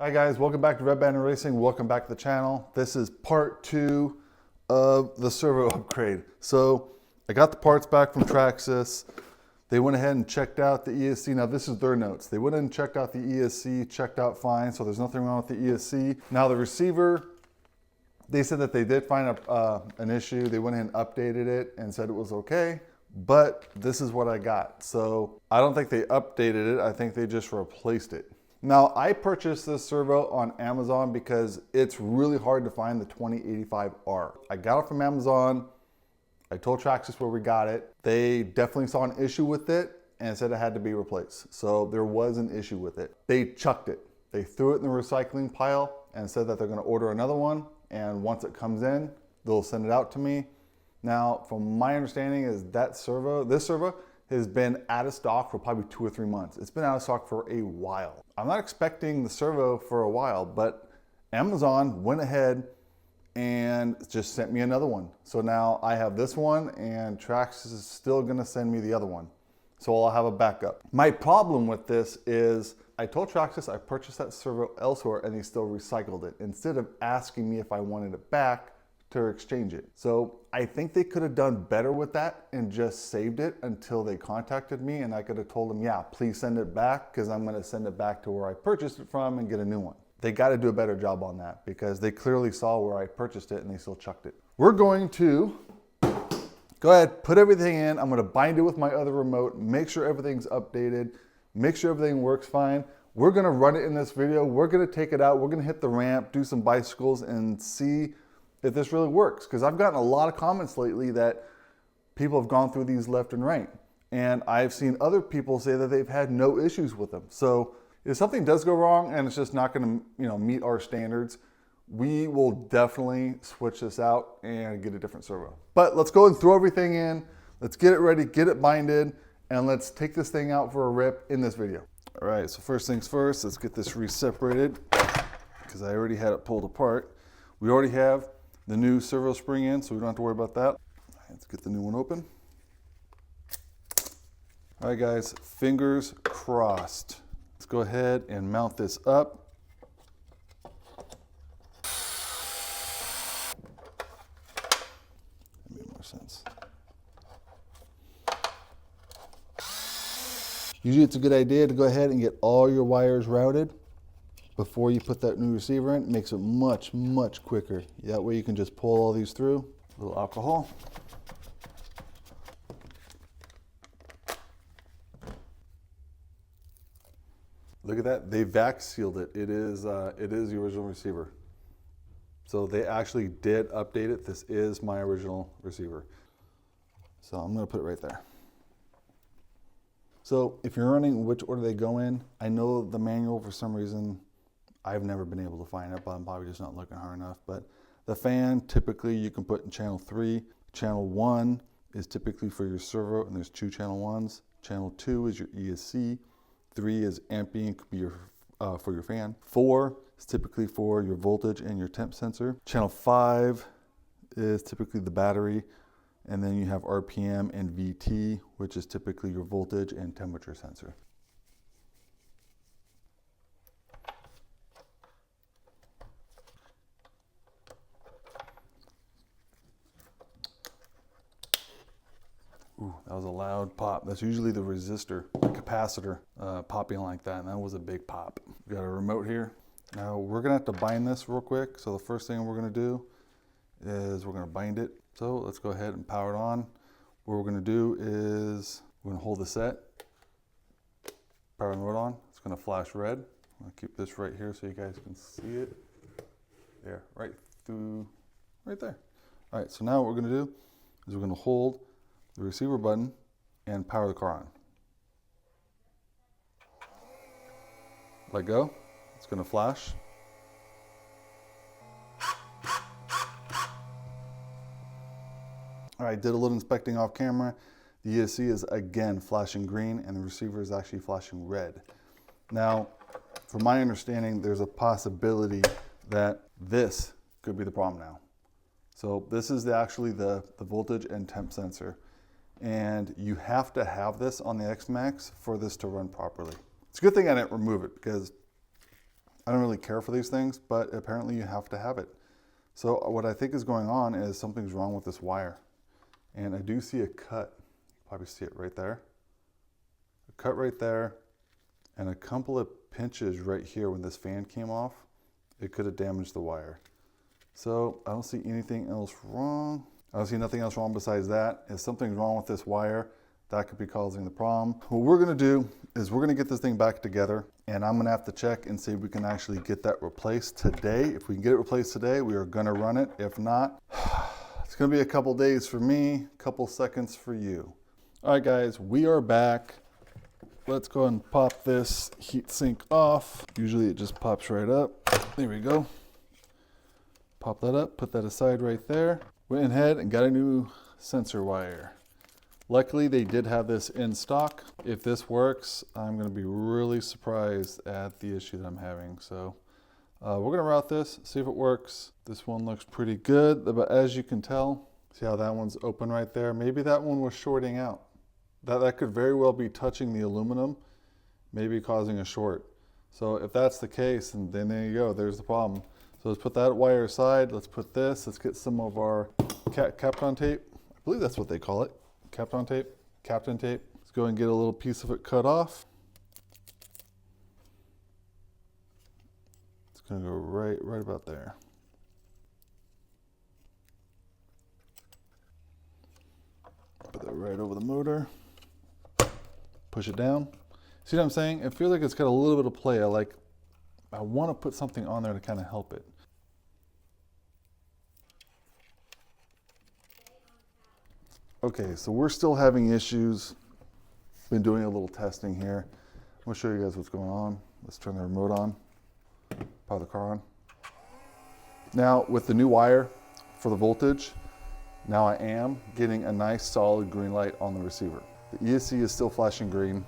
Hi guys, welcome back to Redbanditracing. Welcome back to the channel. This is part 2 of the servo upgrade. So I got the parts back from Traxxas. They went ahead and checked out the ESC. Now this is their notes. They went in and checked out the ESC, checked out fine, so there's nothing wrong with the ESC. Now the receiver, they said that they did find an issue. They went ahead and updated it and said it was okay, but this is what I got. So I don't think they updated it. I think they just replaced it. Now, I purchased this servo on Amazon because it's really hard to find the 2085R. I got it from Amazon. I told Traxxas where we got it. They definitely saw an issue with it and said it had to be replaced. So there was an issue with it. They chucked it. They threw it in the recycling pile and said that they're going to order another one. And once it comes in, they'll send it out to me. Now, from my understanding is that servo, this servo, has been out of stock for probably 2 or 3 months. It's been out of stock for a while. I'm not expecting the servo for a while, but Amazon went ahead and just sent me another one. So now I have this one and Traxxas is still gonna send me the other one. So I'll have a backup. My problem with this is I told Traxxas I purchased that servo elsewhere and they still recycled it instead of asking me if I wanted it back to exchange it. So I think they could have done better with that and just saved it until they contacted me, and I could have told them, yeah, please send it back because I'm going to send it back to where I purchased it from and get a new one. They got to do a better job on that because they clearly saw where I purchased it and they still chucked it. We're going to go ahead, put everything in. I'm going to bind it with my other remote, make sure everything's updated, make sure everything works fine. We're going to run it in this video. We're going to take it out. We're going to hit the ramp, do some bicycles, and see if this really works, because I've gotten a lot of comments lately that people have gone through these left and right, and I've seen other people say that they've had no issues with them. So if something does go wrong and it's just not going to meet our standards, we will definitely switch this out and get a different servo. But let's go and throw everything in, let's get it ready, get it binded, and let's take this thing out for a rip in this video. All right, so first things first, let's get this re-separated because I already had it pulled apart. We already have the new servo spring in, so we don't have to worry about that. Let's get the new one open. All right, guys, fingers crossed. Let's go ahead and mount this up. That made more sense. Usually it's a good idea to go ahead and get all your wires routed before you put that new receiver in. It makes it much, much quicker. That way you can just pull all these through. A little alcohol. Look at that, they vac sealed it. It is the original receiver. So they actually did update it. This is my original receiver. So I'm gonna put it right there. So if you're running which order they go in, I know the manual for some reason, I've never been able to find it, but I'm probably just not looking hard enough. But the fan, typically you can put in channel 3. Channel 1 is typically for your servo, and there's 2 channel 1s. Channel 2 is your ESC. 3 is amping, could be your, for your fan. 4 is typically for your voltage and your temp sensor. Channel 5 is typically the battery. And then you have RPM and VT, which is typically your voltage and temperature sensor. Ooh, that was a loud pop. That's usually the resistor, the capacitor, popping like that, and that was a big pop. We got a remote here. Now we're gonna have to bind this real quick. So the first thing we're gonna do is we're gonna bind it. So let's go ahead and power it on. What we're gonna do is we're gonna hold the set, power the remote on. It's gonna flash red. I'm gonna keep this right here so you guys can see it. There, right through, right there. All right, so now what we're gonna do is we're gonna hold the receiver button and power the car on. Let go, it's gonna flash. All right, did a little inspecting off camera. The ESC is again flashing green and the receiver is actually flashing red. Now, from my understanding, there's a possibility that this could be the problem now. So this is actually the voltage and temp sensor. And you have to have this on the X-MAXX for this to run properly. It's a good thing I didn't remove it because I don't really care for these things, but apparently you have to have it. So what I think is going on is something's wrong with this wire. And I do see a cut, probably see it right there. A cut right there, and a couple of pinches right here when this fan came off. It could have damaged the wire. So I don't see anything else wrong. I don't see nothing else wrong besides that. If something's wrong with this wire, that could be causing the problem. What we're gonna do is we're gonna get this thing back together, and I'm gonna have to check and see if we can actually get that replaced today. If we can get it replaced today, we are gonna run it. If not, it's gonna be a couple days for me, a couple seconds for you. All right, guys, we are back. Let's go ahead and pop this heat sink off. Usually it just pops right up. There we go. Pop that up, put that aside right there. Went ahead and got a new sensor wire. Luckily, they did have this in stock. If this works, I'm gonna be really surprised at the issue that I'm having. So we're gonna route this, see if it works. This one looks pretty good, but as you can tell, see how that one's open right there? Maybe that one was shorting out. That could very well be touching the aluminum, maybe causing a short. So if that's the case, and then there you go, there's the problem. So let's put that wire aside. Let's put this, let's get some of our Kapton tape. I believe that's what they call it. Kapton tape, Kapton tape. Let's go and get a little piece of it cut off. It's gonna go right about there. Put that right over the motor. Push it down. See what I'm saying? It feels like it's got a little bit of play. I want to put something on there to kind of help it. Okay, so we're still having issues. Been doing a little testing here. I'm gonna show you guys what's going on. Let's turn the remote on. Power the car on. Now, with the new wire for the voltage, now I am getting a nice solid green light on the receiver. The ESC is still flashing green.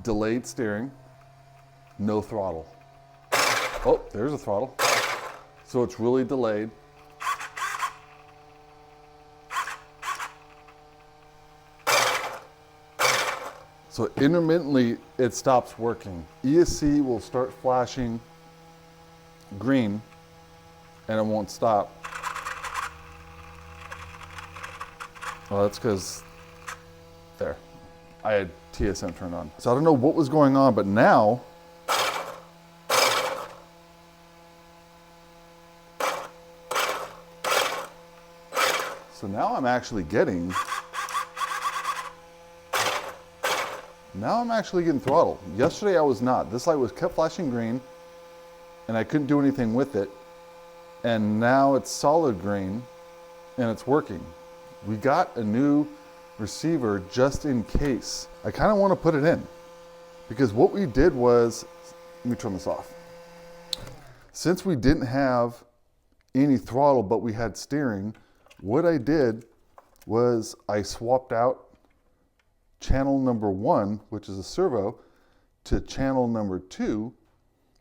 Delayed steering, no throttle. Oh, there's a throttle. So it's really delayed. So intermittently, it stops working. ESC will start flashing green and it won't stop. Well, that's because there, I had TSM turned on. So I don't know what was going on, but now, so now I'm actually getting throttle. Yesterday I was not. This light was kept flashing green and I couldn't do anything with it. And now it's solid green and it's working. We got a new receiver just in case. I kind of want to put it in because what we did was, let me turn this off. Since we didn't have any throttle, but we had steering, what I did was I swapped out channel number 1, which is a servo, to channel number 2,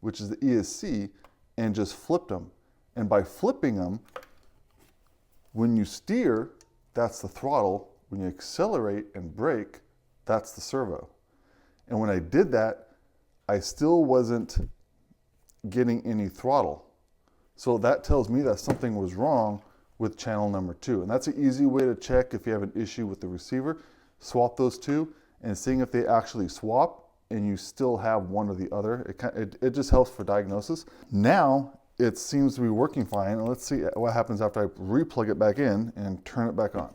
which is the ESC, and just flipped them. And by flipping them, when you steer, that's the throttle. When you accelerate and brake, that's the servo. And when I did that, I still wasn't getting any throttle. So that tells me that something was wrong with channel number 2. And that's an easy way to check if you have an issue with the receiver. Swap those two and seeing if they actually swap and you still have one or the other. It just helps for diagnosis. Now it seems to be working fine. And let's see what happens after I replug it back in and turn it back on.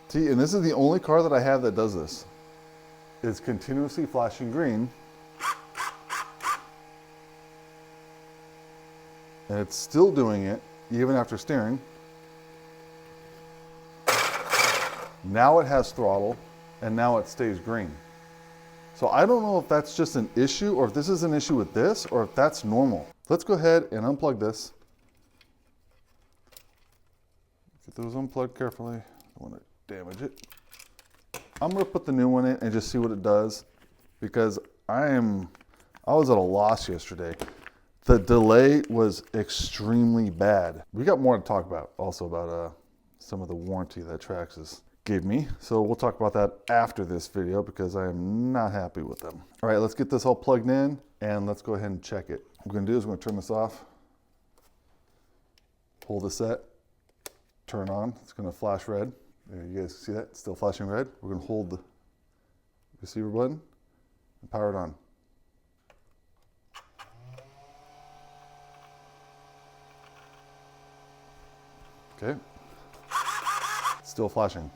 See, and this is the only car that I have that does this. It's continuously flashing green. And it's still doing it even after steering. Now it has throttle and now it stays green. So I don't know if that's just an issue or if this is an issue with this or if that's normal. Let's go ahead and unplug this. Get those unplugged carefully. I don't want to damage it. I'm gonna put the new one in and just see what it does because I was at a loss yesterday. The delay was extremely bad. We got more to talk about also about some of the warranty that Traxxas gave me. So we'll talk about that after this video because I am not happy with them. All right, let's get this all plugged in and let's go ahead and check it. What we're gonna do is we're gonna turn this off, pull the set, turn on. It's gonna flash red. There, you guys see that? It's still flashing red. We're gonna hold the receiver button and power it on. Okay, still flashing.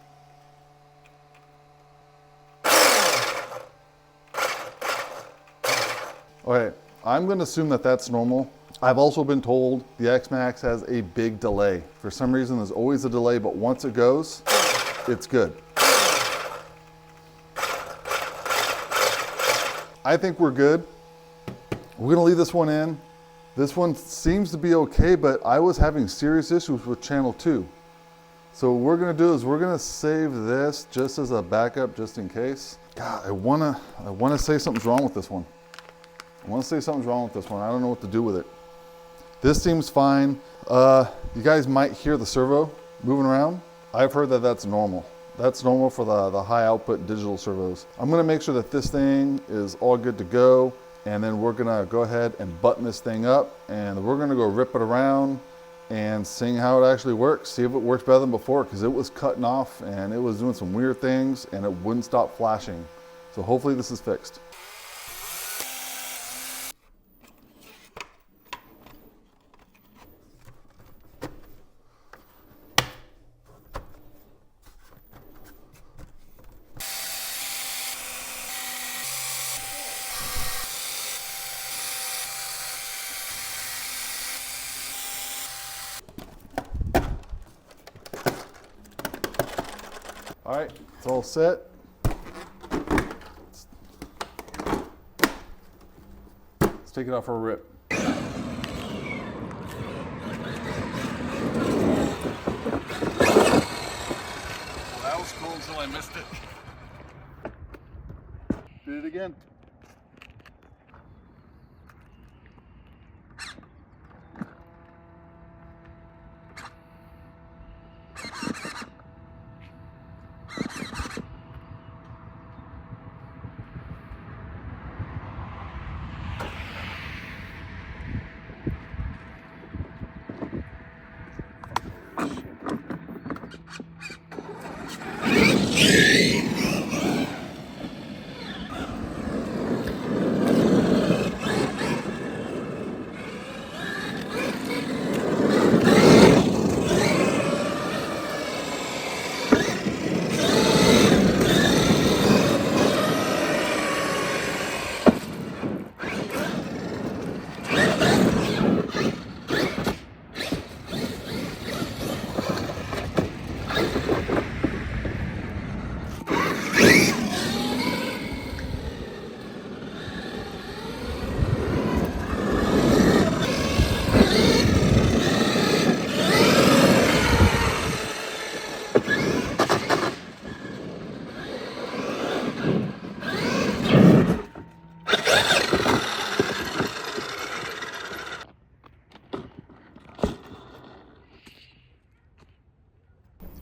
All right, I'm gonna assume that that's normal. I've also been told the X-MAXX has a big delay. For some reason, there's always a delay, but once it goes, it's good. I think we're good. We're gonna leave this one in. This one seems to be okay, but I was having serious issues with channel 2. So what we're gonna do is we're gonna save this just as a backup, just in case. God, I wanna say something's wrong with this one. I don't know what to do with it. This seems fine. You guys might hear the servo moving around. I've heard that that's normal. That's normal for the high output digital servos. I'm gonna make sure that this thing is all good to go, and then we're gonna go ahead and button this thing up, and we're gonna go rip it around and see how it actually works, see if it works better than before, because it was cutting off and it was doing some weird things and it wouldn't stop flashing. So hopefully this is fixed. All right, it's all set. Let's take it out for a rip. Well, that was cool until I missed it. Did it again.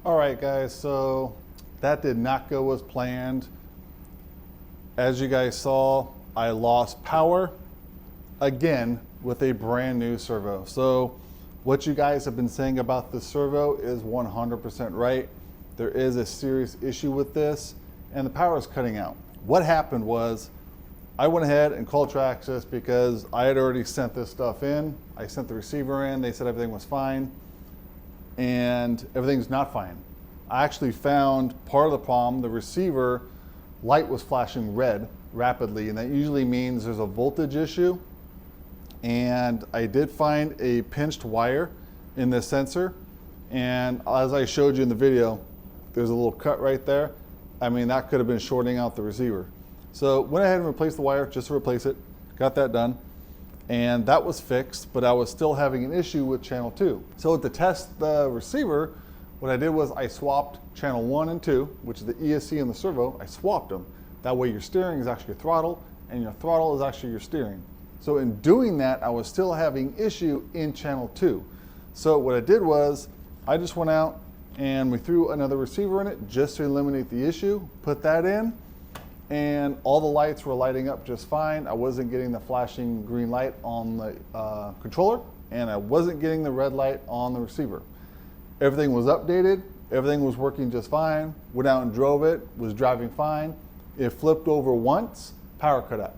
All right, guys, so that did not go as planned. As you guys saw, I lost power again with a brand new servo. So what you guys have been saying about the servo is 100% right. There is a serious issue with this and the power is cutting out. What happened was I went ahead and called Traxxas because I had already sent this stuff in. I sent the receiver in, they said everything was fine, and everything's not fine. I actually found part of the problem. The receiver light was flashing red rapidly, and that usually means there's a voltage issue. And I did find a pinched wire in this sensor, and as I showed you in the video, there's a little cut right there. I mean, that could have been shorting out the receiver. So went ahead and replaced the wire just to replace it, got that done, and that was fixed, but I was still having an issue with channel 2. So to test the receiver, what I did was I swapped channel 1 and 2, which is the ESC and the servo. I swapped them. That way your steering is actually your throttle, and your throttle is actually your steering. So in doing that, I was still having issue in channel 2. So what I did was I just went out and we threw another receiver in it just to eliminate the issue. Put that in, and all the lights were lighting up just fine. I wasn't getting the flashing green light on the controller, and I wasn't getting the red light on the receiver. Everything was updated, everything was working just fine. Went out and drove it, was driving fine. It flipped over once, power cut out.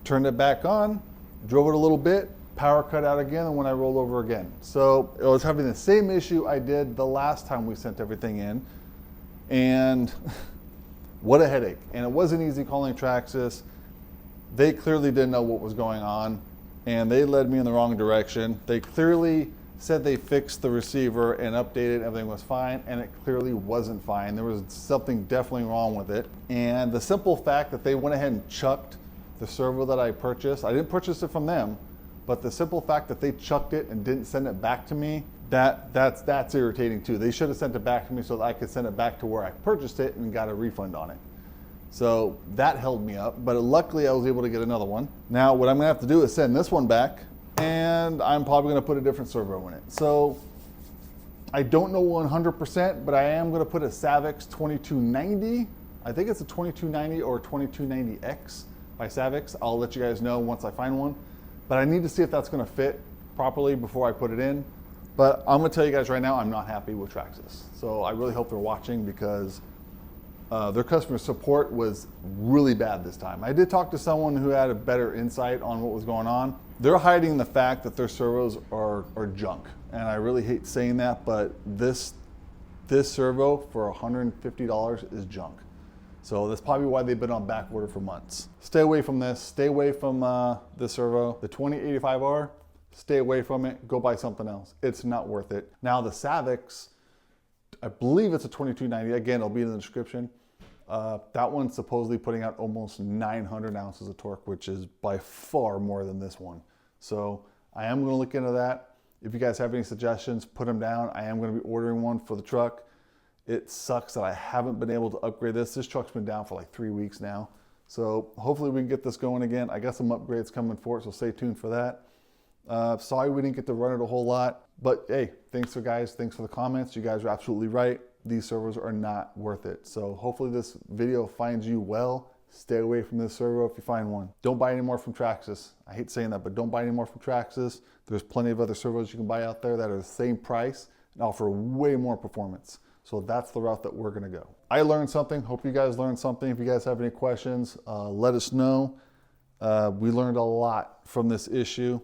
Turned it back on, drove it a little bit, power cut out again, and when I rolled over again. So it was having the same issue I did the last time we sent everything in, and what a headache. And it wasn't easy calling Traxxas. They clearly didn't know what was going on, and they led me in the wrong direction. They clearly said they fixed the receiver and updated, everything was fine, and it clearly wasn't fine. There was something definitely wrong with it. And the simple fact that they went ahead and chucked the servo that I purchased, I didn't purchase it from them, but the simple fact that they chucked it and didn't send it back to me, that's irritating too. They should have sent it back to me so that I could send it back to where I purchased it and got a refund on it. So that held me up, but luckily I was able to get another one. Now what I'm gonna have to do is send this one back, and I'm probably gonna put a different servo in it. So I don't know 100%, but I am gonna put a Savox 2290. I think it's a 2290 or 2290X by Savox. I'll let you guys know once I find one, but I need to see if that's gonna fit properly before I put it in. But I'm gonna tell you guys right now, I'm not happy with Traxxas. So I really hope they're watching, because their customer support was really bad this time. I did talk to someone who had a better insight on what was going on. They're hiding the fact that their servos are junk. And I really hate saying that, but this servo for $150 is junk. So that's probably why they've been on back order for months. Stay away from this. Stay away from this servo. The 2085R, stay away from it. Go buy something else. It's not worth it. Now the Savox, I believe it's a 2290. Again, it'll be in the description. That one's supposedly putting out almost 900 ounces of torque, which is by far more than this one. So I am going to look into that. If you guys have any suggestions, put them down. I am going to be ordering one for the truck. It sucks that I haven't been able to upgrade this. This truck's been down for like 3 weeks now. So hopefully we can get this going again. I got some upgrades coming for it, so stay tuned for that. Sorry we didn't get to run it a whole lot, but hey, thanks for the comments. You guys are absolutely right. These servos are not worth it. So hopefully this video finds you well. Stay away from this servo if you find one. Don't buy any more from Traxxas. I hate saying that, but don't buy any more from Traxxas. There's plenty of other servos you can buy out there that are the same price and offer way more performance. So that's the route that we're gonna go. I learned something. Hope you guys learned something. If you guys have any questions, let us know. We learned a lot from this issue,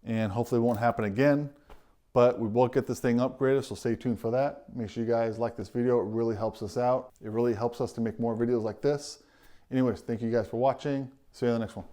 and hopefully it won't happen again. But we will get this thing upgraded, so stay tuned for that. Make sure you guys like this video. It really helps us out. It really helps us to make more videos like this. Anyways, thank you guys for watching. See you in the next one.